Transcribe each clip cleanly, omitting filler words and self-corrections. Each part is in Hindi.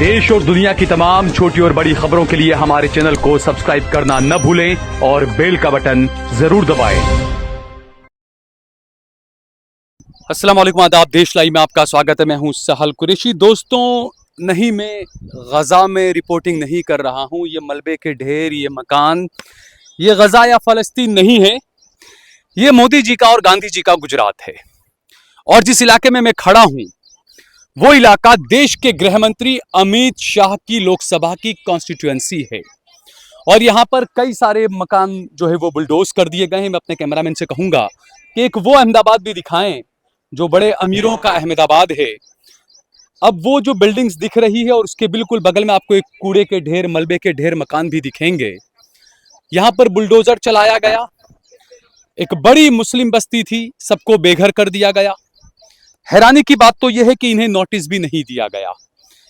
देश और दुनिया की तमाम छोटी और बड़ी खबरों के लिए हमारे चैनल को सब्सक्राइब करना न भूलें और बेल का बटन जरूर दबाएं। अस्सलाम वालेकुम, आदाब। देश लाइव में आपका स्वागत है। मैं हूं सहल कुरैशी। दोस्तों, नहीं, मैं गजा में रिपोर्टिंग नहीं कर रहा हूं। ये मलबे के ढेर, ये मकान, ये गजा या फलस्तीन नहीं है। ये मोदी जी का और गांधी जी का गुजरात है। और जिस इलाके में मैं खड़ा हूं वो इलाका देश के गृह मंत्री अमित शाह की लोकसभा की कॉन्स्टिट्यूएंसी है। और यहां पर कई सारे मकान जो है वो बुलडोज कर दिए गए हैं। मैं अपने कैमरामैन से कहूंगा कि एक वो अहमदाबाद भी दिखाएं जो बड़े अमीरों का अहमदाबाद है। अब वो जो बिल्डिंग्स दिख रही है और उसके बिल्कुल बगल में आपको एक कूड़े के ढेर, मलबे के ढेर मकान भी दिखेंगे। यहां पर बुलडोजर चलाया गया। एक बड़ी मुस्लिम बस्ती थी, सबको बेघर कर दिया गया। हैरानी की बात तो यह है कि इन्हें नोटिस भी नहीं दिया गया।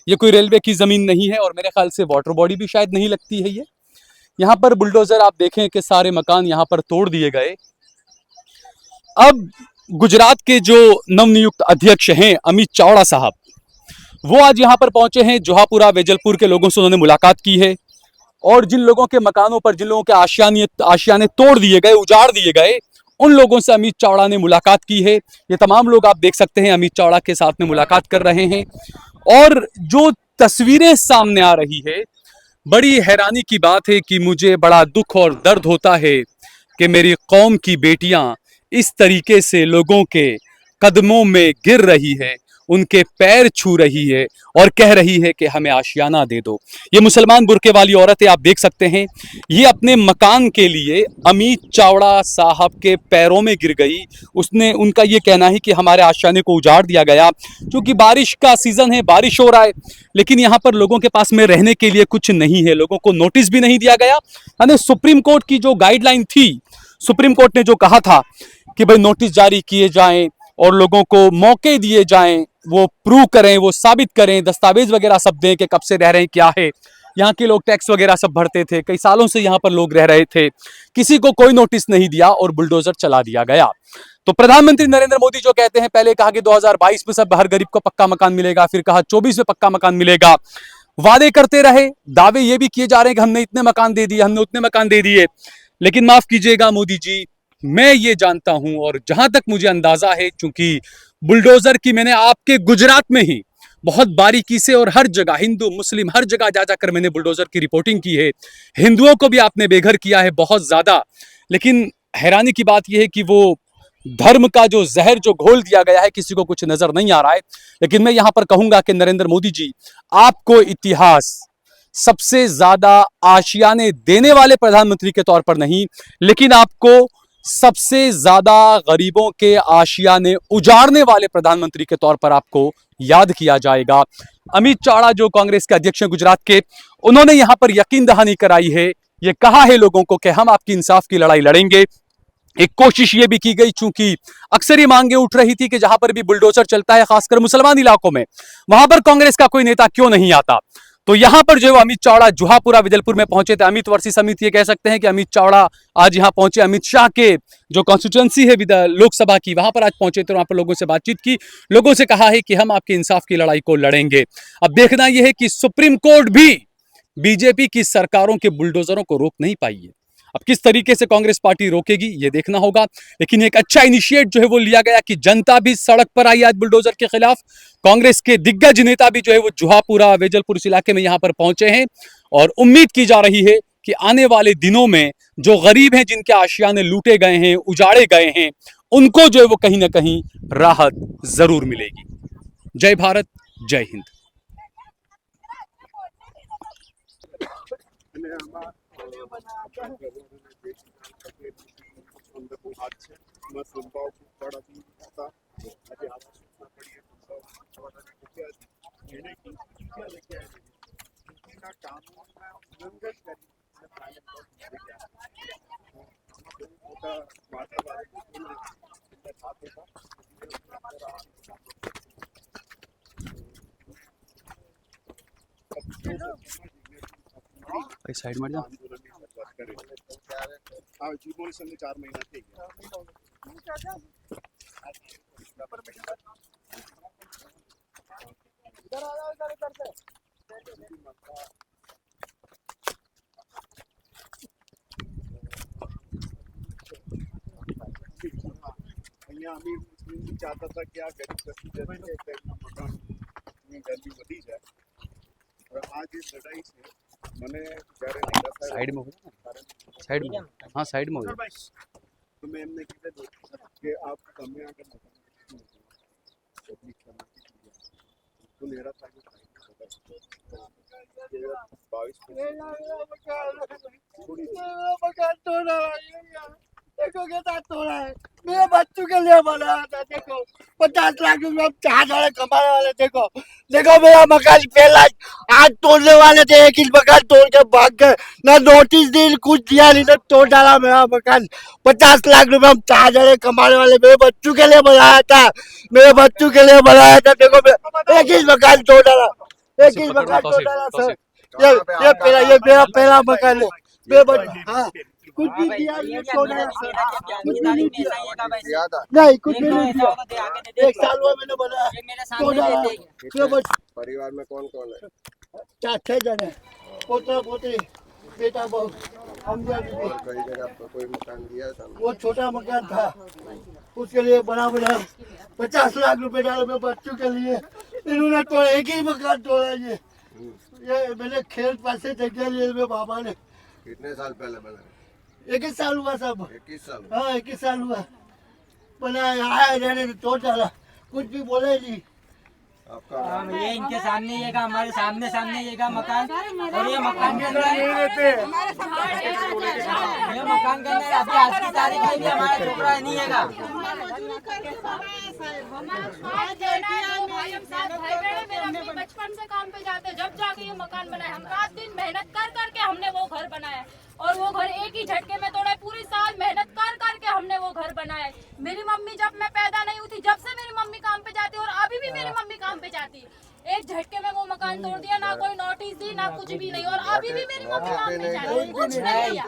ये कोई रेलवे की जमीन नहीं है और मेरे ख्याल से वाटर बॉडी भी शायद नहीं लगती है ये। यहां पर बुलडोजर आप देखें कि सारे मकान यहां पर तोड़ दिए गए। अब गुजरात के जो नवनियुक्त अध्यक्ष हैं अमित चावड़ा साहब, वो आज यहां पर पहुंचे हैं। जोहापुरा वेजलपुर के लोगों से उन्होंने मुलाकात की है और जिन लोगों के मकानों पर, जिन लोगों के आशियाने तोड़ दिए गए, उजाड़ दिए गए, उन लोगों से अमित चावड़ा ने मुलाकात की है। ये तमाम लोग आप देख सकते हैं अमित चावड़ा के साथ में मुलाकात कर रहे हैं। और जो तस्वीरें सामने आ रही है, बड़ी हैरानी की बात है कि मुझे बड़ा दुख और दर्द होता है कि मेरी कौम की बेटियां इस तरीके से लोगों के कदमों में गिर रही है, उनके पैर छू रही है और कह रही है कि हमें आशियाना दे दो। ये मुसलमान बुर्के वाली औरत है, आप देख सकते हैं। ये अपने मकान के लिए अमित चावड़ा साहब के पैरों में गिर गई। उनका ये कहना है कि हमारे आशियाने को उजाड़ दिया गया। क्योंकि बारिश का सीजन है, बारिश हो रहा है, लेकिन यहाँ पर लोगों के पास में रहने के लिए कुछ नहीं है। लोगों को नोटिस भी नहीं दिया गया। यानी सुप्रीम कोर्ट की जो गाइडलाइन थी, सुप्रीम कोर्ट ने जो कहा था कि भाई नोटिस जारी किए जाएं और लोगों को मौके दिए जाएं, वो प्रूव करें, वो साबित करें, दस्तावेज वगैरह सब दें कि कब से रह रहे हैं, क्या है। यहाँ के लोग टैक्स वगैरह सब भरते थे, कई सालों से यहाँ पर लोग रह रहे थे। किसी को कोई नोटिस नहीं दिया और बुलडोजर चला दिया गया। तो प्रधानमंत्री नरेंद्र मोदी जो कहते हैं, पहले कहा कि 2022 में सब हर गरीब को पक्का मकान मिलेगा, फिर कहा 24 में पक्का मकान मिलेगा। वादे करते रहे, दावे ये भी किए जा रहे हैं कि हमने इतने मकान दे दिए, हमने उतने मकान दे दिए। लेकिन माफ कीजिएगा मोदी जी, मैं ये जानता हूं और जहां तक मुझे अंदाजा है, क्योंकि बुलडोजर की मैंने आपके गुजरात में ही बहुत बारीकी से और हर जगह, हिंदू मुस्लिम हर जगह जा जाकर मैंने बुलडोजर की रिपोर्टिंग की है। हिंदुओं को भी आपने बेघर किया है बहुत ज्यादा। लेकिन हैरानी की बात यह है कि वो धर्म का जो जहर जो घोल दिया गया है, किसी को कुछ नजर नहीं आ रहा है। लेकिन मैं यहां पर कहूंगा कि नरेंद्र मोदी जी, आपको इतिहास सबसे ज्यादा आशियाने देने वाले प्रधानमंत्री के तौर पर नहीं, लेकिन आपको सबसे ज्यादा गरीबों के आशियाने उजाड़ने वाले प्रधानमंत्री के तौर पर आपको याद किया जाएगा। अमित चावड़ा जो कांग्रेस के अध्यक्ष हैं गुजरात के, उन्होंने यहां पर यकीन दहानी कराई है। ये कहा है लोगों को कि हम आपकी इंसाफ की लड़ाई लड़ेंगे। एक कोशिश ये भी की गई, चूंकि अक्सर ये मांगे उठ रही थी कि जहां पर भी बुलडोजर चलता है, खासकर मुसलमान इलाकों में, वहां पर कांग्रेस का कोई नेता क्यों नहीं आता। तो यहां पर जो अमित चावड़ा जोहापुरा विजलपुर में पहुंचे थे, अमित वर्सेस अमित, ये कह सकते हैं कि अमित चावड़ा आज यहां पहुंचे। अमित शाह के जो कॉन्स्टिट्यूएंसी है लोकसभा की, वहां पर आज पहुंचे थे। वहां पर लोगों से बातचीत की, लोगों से कहा है कि हम आपके इंसाफ की लड़ाई को लड़ेंगे। अब देखना यह है कि सुप्रीम कोर्ट भी बीजेपी की सरकारों के बुलडोजरों को रोक नहीं पाई है। अब किस तरीके से कांग्रेस पार्टी रोकेगी ये देखना होगा। लेकिन एक अच्छा इनिशिएट जो है वो लिया गया कि जनता भी सड़क पर आई आज बुलडोजर के खिलाफ। कांग्रेस के दिग्गज नेता भी जो है वो जोहापुरा वेजलपुर इस इलाके में यहां पर पहुंचे हैं और उम्मीद की जा रही है कि आने वाले दिनों में जो गरीब हैं, जिनके आशियाने लूटे गए हैं, उजाड़े गए हैं, उनको जो है वो कहीं ना कहीं राहत जरूर मिलेगी। जय भारत, जय हिंद। साइड में जा। जी 4 महीना ठीक है। અહીંયા અમીર મુસ્લિમ ચાહતા હતા કે આ ગરીબ વ્યક્તિ જैसे એક ટાઈપના મકાનની ગરમી વધી જાય और આ જે લડાઈ છે મને જ્યારે નિરાશા साइड में हो साइड में हाँ साइड में हो तो मैं એમને કીધું કે આપ તમે આગળ મકાન પબ્લિક તો નિરાશા मकान तोड़ा देखो कितना तोड़ा है मेरे बच्चों के लिए बनाया था देखो 50 लाख रुपए हम 4 साल कमाने वाले देखो देखो मेरा मकान पहला आज तोड़ने वाले थे एक ही मकान तोड़ के भाग गए ना नोटिस दी कुछ दिया नहीं तो तोड़ डाला मेरा मकान 50 लाख रुपए हम 4 साल कमाने वाले मेरे बच्चों के लिए बनाया था मेरे बच्चों के लिए बनाया था देखो एक ही मकान तोड़ डाला एक ही मकान तोड़ डाला सर ये मेरा पहला मकान है हाँ कुछ भी दिया नहीं तोड़ डाला सर कुछ भी नहीं दिया नहीं कुछ भी नहीं दिया एक साल हुआ मैंने बनाया तोड़ डाला परिवार में कौन कौन है 4-6 जन है पोता पोती बेटा बहू हम और कई जगह आपको कोई मकान दिया था वो छोटा मकान था उसके लिए बना 50 लाख रुपए डाले मेरे बच्चों के लिए इन्होंने तोड़ा एक ही मकान तोड़ा ये मैंने खेत पासे जगह लिए मेरे बाबा ने कितने साल पहले बना 21 साल हुआ सब 21 साल हाँ 21 साल हुआ बनाया आया रहने तोड़ डाला कुछ भी बोले नहीं आपका ये इनके सामने ये का हमारे सामने सामने ये का मकान और ये मकान के अंदर ये मकान के अंदर अभी आज की तारीख में भी हमारा छोकरा नहीं है का बचपन से काम पे जाते जब जाके ये मकान बनाया हम रात दिन मेहनत कर करके हमने वो घर बनाया और वो घर एक ही झटके में तोड़ा पूरी साल मेहनत कर करके हमने वो घर बनाया मेरी मम्मी जब मैं पैदा नहीं हुई थी जब से मेरी मम्मी काम पे जाती और अभी भी मेरी मम्मी काम पे जाती एक झटके में वो मकान तोड़ दिया ना कोई नोटिस दी ना कुछ भी नहीं और अभी भी मेरी मम्मी काम पे जाती है कुछ नहीं किया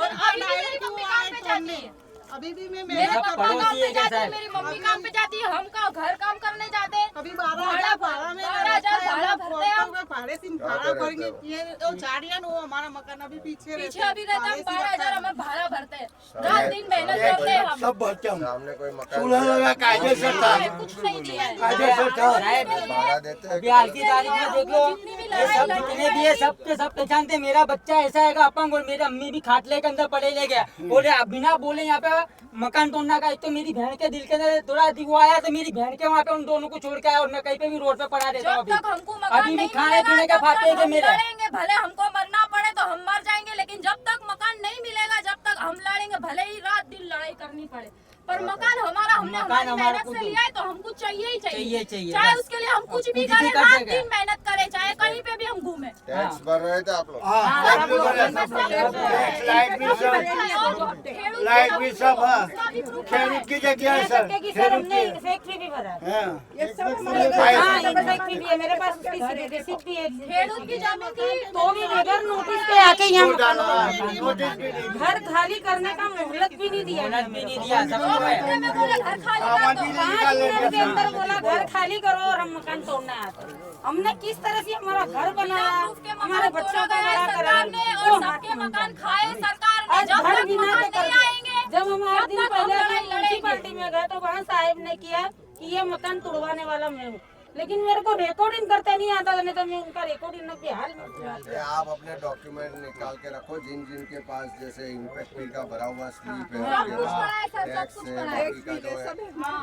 और अभी भी मेरी मम्मी काम पे जाती है अभी भी मैं मेरे पापा काम पे जाते हैं मेरी मम्मी काम पे जाती है हम का घर काम करने जाते हैं कभी 12,000 भाड़ा में 12,000 भाड़ा भरते हैं हम भाड़े से भाड़ा भरेंगे ये वो झाड़ियाँ वो हमारा मकान अभी पीछे पीछे अभी रहता है 12,000 हमें भाड़ा भरते हैं रात दिन मेहनत करते हैं हम सब भरते हम सामने कोई मकान चूल्हा लगा कायदे से था कुछ नहीं दिया है कायदे से था भाड़ा देते हैं अभी आज की तारीख में देख लो ये सब जितने भी है सब के सब पहचानते मेरा बच्चा ऐसा है अपंग और मेरी अम्मी भी खाटले के अंदर पड़े ले गया और बिना बोले यहाँ पे मकान तोड़ना का एक तो मेरी बहन के दिल के अंदर थोड़ा वो आया तो मेरी बहन के वहाँ पे उन दोनों को छोड़ के आया और मैं कहीं पे भी रोड पे पड़ा रहता हूँ जब तक हमको मकान अभी भी नहीं खाने मिलेगा, पीने का जब फाते तक थे हम मेरे लड़ेंगे भले हमको मरना पड़े तो हम मर जाएंगे लेकिन जब तक मकान नहीं मिलेगा जब तक हम लड़ेंगे भले ही रात दिन लड़ाई करनी पड़े पर मकान हमारा हमने मकान हमारी हमारा मेहनत खुद से लिया है तो हमको चाहिए ही चाहिए चाहिए चाहे बस। उसके लिए हम कुछ भी कुछ भी करें कर रात सके। दिन मेहनत करें चाहे कहीं पे भी हम घूमे टैक्स भर रहे थे आप लोग लाइट भी सब है खेत की जगह है सर फैक्ट्री भी भरा है हाँ ये फैक्ट्री भी है मेरे पास उसकी रिसीप्ट भी है खेड़ूत की जमीन थी तो भी बगैर नोटिस के आके यहाँ मकान बनाया। नोटिस भी नहीं घर खाली करने का मोहलत भी नहीं दिया बोनस भी नहीं दिया सब दो घंटे में बोले घर खाली कर दो 5 मिनट के अंदर बोला घर खाली करो और हम मकान तोड़ने आते हमने किस तरह से हमारा घर बनाया हमारे बच्चों का बड़ा करा सरकार ने और सबके मकान खाए सरकार ने आज जब घर तक बिना मकान नहीं आएंगे जब हम 8 दिन तब तक हम पहले लड़ाई लड़ेंगे। म्यूनसिपालिटी में गए तो वहाँ साहब ने किया कि ये मकान तोड़वाने वाला मैं हूँ लेकिन मेरे को रिकॉर्डिंग करते नहीं आता नहीं तो मैं उनका रिकॉर्डिंग बिहार में ये आप अपने डॉक्यूमेंट निकाल के रखो जिन जिन के पास जैसे इंस्पेक्टर का भरा हुआ स्लिप है सब आपके कुछ पास, पड़ा है सर, सब टैक्स कुछ है, पड़ा है। बाकी का जो है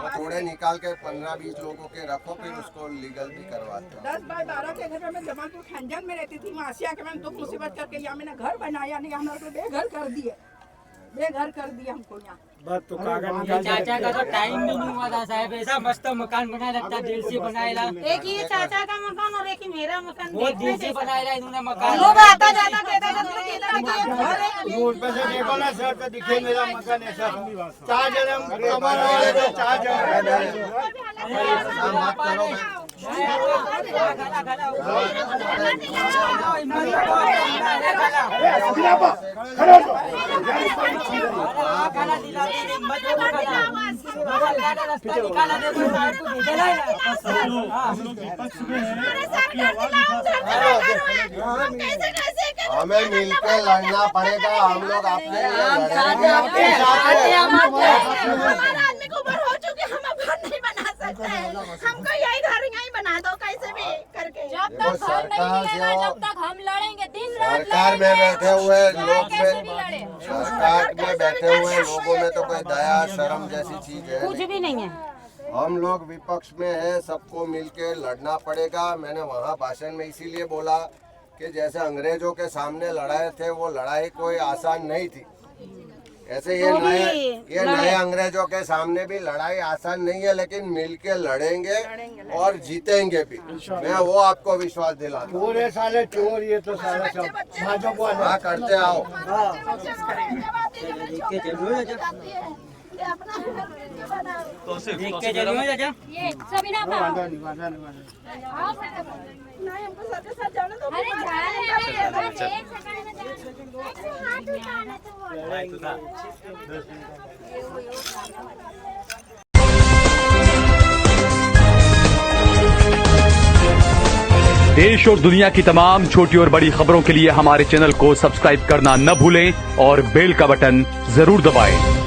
वो थोड़े निकाल के 15-20 लोगों के रखो फिर उसको लीगल भी करवाते हो 10 बाय 12 के घर में जमालपुर खंजन में रहती थी वहाँ आसिया के मैंने दुख मुसीबत करके यहाँ मैंने घर बनाया नहीं हम लोग बेघर कर दिए हमको यहाँ बस तो कागज ये चाचा का तो टाइम भी नहीं हुआ था साहब ऐसा मस्त मकान बनाया लगता दिल से बनाएला एक ही चाचा का मकान और एक ही मेरा मकान वो दिल से बनाएला इन्होंने मकान लोग आता जाता कहता था रोड पे से देखो ना सर तो दिखे मेरा मकान है सर 4 जन हम कमाने वाले थे 4 जन बात करो हमें मिलकर लड़ना पड़ेगा हम लोग आपके लिए लड़ेंगे। हमारे आदमी को उम्र हो चुकी सरकार में बैठे हुए लोग कैसे में भी लड़े सरकार में बैठे हुए लोगों में तो कोई दया शर्म जैसी चीज है कुछ नहीं। भी नहीं है। हम लोग विपक्ष में हैं, सबको मिलके लड़ना पड़ेगा। मैंने वहाँ भाषण में इसीलिए बोला कि जैसे अंग्रेजों के सामने लड़ाए थे वो लड़ाई कोई आसान नहीं थी, ऐसे ये तो भी नए अंग्रेजों के सामने भी लड़ाई आसान नहीं है, लेकिन मिलके लड़ेंगे और जीतेंगे भी। मैं वो आपको विश्वास दिलाता हूँ। चोर है साले चोर, ये तो साले सब भाजपा वाले। हाँ, करते आओ। देख के जरूर चाचा। ये सबीना का अरे जा रहे हैं बस एक सेकंड में देश और दुनिया की तमाम छोटी और बड़ी खबरों के लिए हमारे चैनल को सब्सक्राइब करना न भूलें और बेल का बटन जरूर दबाएं।